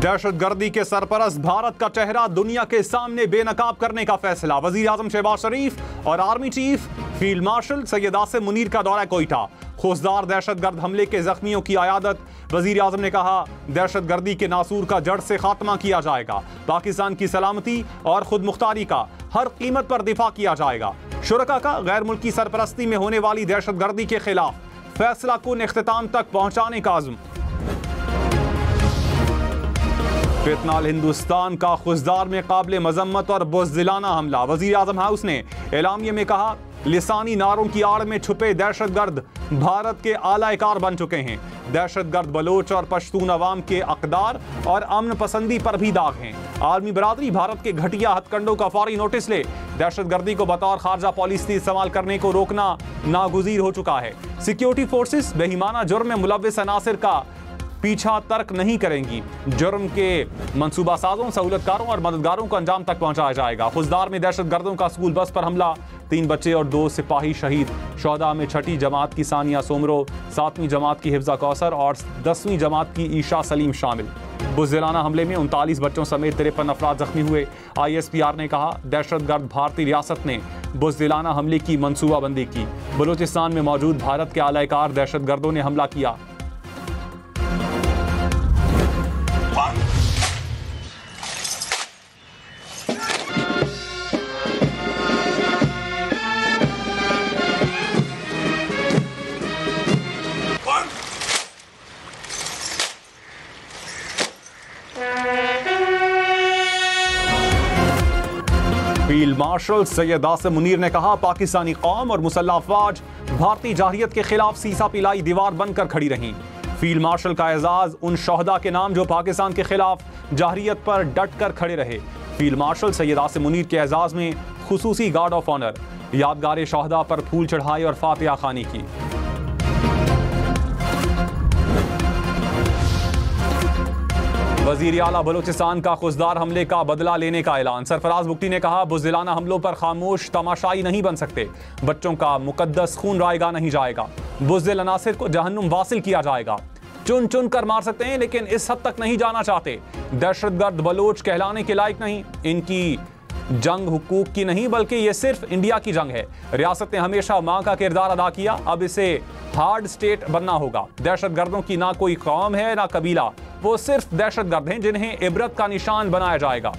दहशतगर्दी के सरपरस्त भारत का चेहरा दुनिया के सामने बेनकाब करने का फैसला। वजीर आजम शहबाज शरीफ और army chief field marshal Syed Asim Munir का दौरा कोयटा। खौफनाक दहशतगर्द हमले के जख्मियों की आयादत। वजीर आजम ने कहा, दहशतगर्दी के नासूर का जड़ से खात्मा किया जाएगा। पाकिस्तान की सलामती और खुद मुख्तारी का हर कीमत पर दिफा किया जाएगा। शुरका का गैर मुल्की सरपरस्ती में होने वाली दहशतगर्दी के खिलाफ फैसला कुन इख्तिताम तक पहुंचाने का आज़म। फितनाल हिंदुस्तान का खुजदार में काबिल मजम्मत और बुज़दिलाना हमला। वज़ीर आज़म हाउस ने एलामिये में कहा, लिसानी नारों की आड़ में छुपे दहशतगर्द भारत के आलाकार बन चुके हैं। दहशतगर्द बलोच और पश्तून अवाम के अकदार और अमन पसंदी पर भी दाग हैं। आलमी बरादरी भारत के घटिया हथकंडों का फौरी नोटिस ले। दहशतगर्दी को बतौर खारजा पॉलिसी इस्तेमाल करने को रोकना नागुज़ीर हो चुका है। सिक्योरिटी फोर्सेस बेईमाना जुर्म में मुलव्विस अनासिर का पीछा तर्क नहीं करेंगी। जुर्म के मंसूबा साजों, सहूलतकारों और मददगारों को अंजाम तक पहुंचाया जाएगा। खुजदार में दहशतगर्दों का स्कूल बस पर हमला, 3 बच्चे और 2 सिपाही शहीद। शोहदा में 6ठी जमात की सानिया सोमरो, 7वीं जमात की हिफ्जा कौसर और 10वीं जमात की ईशा सलीम शामिल। बुज़दिलाना हमले में 39 बच्चों समेत 53 अफराद जख्मी हुए। ISPR ने कहा, दहशतगर्द भारतीय रियासत ने बुज़दिलाना हमले की मंसूबाबंदी की। बलूचिस्तान में मौजूद भारत के आलाकार दहशतगर्दों ने हमला किया। फील्ड मार्शल सैयद आसिम मुनीर ने कहा, पाकिस्तानी कौम और मुसल्लह अफवाज भारतीय जाहिरियत के खिलाफ सीसा पिलाई दीवार बनकर खड़ी रहीं। फील्ड मार्शल का एजाज उन शोहदा के नाम जो पाकिस्तान के खिलाफ जाहिरियत पर डट कर खड़े रहे। फील्ड मार्शल सैयद आसिम मुनीर के एजाज में खुसूसी गार्ड ऑफ ऑनर, यादगार शोहदा पर फूल चढ़ाए और फातिहा खानी की। वजीर आला बलूचिस्तान का खुजदार हमले का बदला लेने का ऐलान। सरफराज बुगटी ने कहा, बुज़दिलाना हमलों पर खामोश तमाशाई नहीं बन सकते। बच्चों का मुकद्दस खून रायगा नहीं जाएगा। बुज़दिल अनासिर को जहन्नुम वासिल किया जाएगा। चुन चुन कर मार सकते हैं लेकिन इस हद तक नहीं जाना चाहते। दहशतगर्द बलोच कहलाने के लायक नहीं। इनकी जंग हुकूक की नहीं बल्कि ये सिर्फ इंडिया की जंग है। रियासत ने हमेशा मां का किरदार अदा किया, अब इसे हार्ड स्टेट बनना होगा। दहशतगर्दों की ना कोई कौम है ना कबीला, वो सिर्फ दहशतगर्द हैं जिन्हें इबरत का निशान बनाया जाएगा।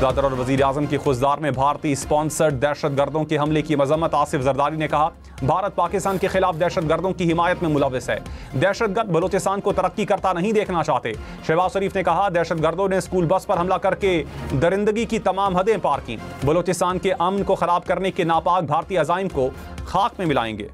सदर और वजीर आजम की खुजदार में भारतीय स्पॉन्सर्ड दहशतगर्दों के हमले की मजम्मत। आसिफ जरदारी ने कहा, भारत पाकिस्तान के खिलाफ दहशतगर्दों की हिमायत में मुलविस है। दहशतगर्द बलूचिस्तान को तरक्की करता नहीं देखना चाहते। शहबाज शरीफ ने कहा, दहशतगर्दों ने स्कूल बस पर हमला करके दरिंदगी की तमाम हदें पार की। बलूचिस्तान के अमन को खराब करने के नापाक भारतीय अज़ाइम को खाक में मिलाएंगे।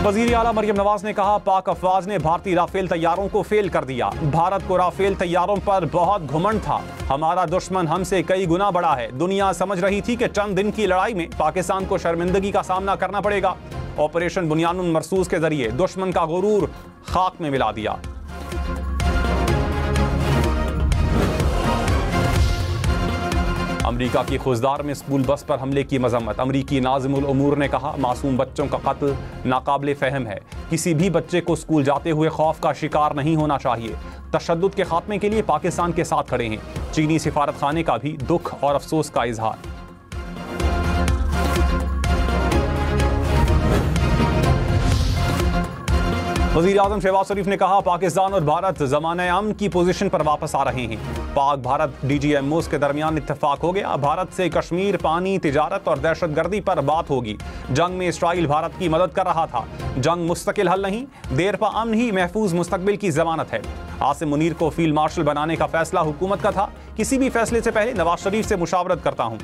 वज़ीर आला मरियम नवाज ने कहा, पाक अफवाज ने भारतीय राफेल तैयारों को फेल कर दिया। भारत को राफेल तैयारों पर बहुत घुमंड था। हमारा दुश्मन हमसे कई गुना बड़ा है। दुनिया समझ रही थी कि चंद दिन की लड़ाई में पाकिस्तान को शर्मिंदगी का सामना करना पड़ेगा। ऑपरेशन बुनियानुन मरसूस के जरिए दुश्मन का गुरूर खाक में मिला दिया। अमरीका की खुजदार में स्कूल बस पर हमले की मजम्मत। अमरीकी नाज़िमुल उमूर ने कहा, मासूम बच्चों का कत्ल नाकाबिले फ़हम है। किसी भी बच्चे को स्कूल जाते हुए खौफ का शिकार नहीं होना चाहिए। तशद्दुद के खात्मे के लिए पाकिस्तान के साथ खड़े हैं। चीनी सिफारत खाने का भी दुख और अफसोस का इजहार। वज़ीर आज़म शहबाज शरीफ ने कहा, पाकिस्तान और भारत ज़माने अमन की पोजीशन पर वापस आ रहे हैं। पाक भारत DGMOs के दरमियान इत्तेफाक हो गया। भारत से कश्मीर, पानी, तिजारत और दहशतगर्दी पर बात होगी। जंग में इसराइल भारत की मदद कर रहा था। जंग मुस्तकिल हल नहीं, देर पा अमन ही महफूज मुस्तकबिल की जमानत है। आसिम मुनीर को फील्ड मार्शल बनाने का फैसला हुकूमत का था। किसी भी फैसले से पहले नवाज शरीफ से मुशावरत करता हूँ।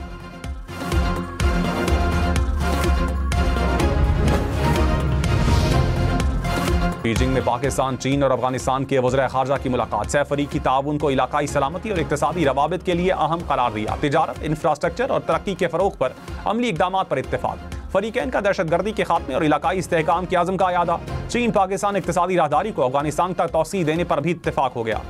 बीजिंग में पाकिस्तान, चीन और अफगानिस्तान के वज़ीर ख़ारजा की मुलाकात। सैफ अली की ताउन को इलाकाई सलामती और इक़्तिसादी रवाबित के लिए अहम करार दिया। तिजारत, इंफ्रास्ट्रक्चर और तरक्की के फ़रोग़ पर अमली इक़दामात पर इत्तेफ़ाक़। फ़रीक़ैन का दहशतगर्दी के खात्मे और इलाकाई इस्तेहकाम के आज़म का अयादा। चीन पाकिस्तान इक़्तिसादी राहदारी को अफगानिस्तान तक तौसीअ देने पर भी इत्तेफ़ाक़ हो गया।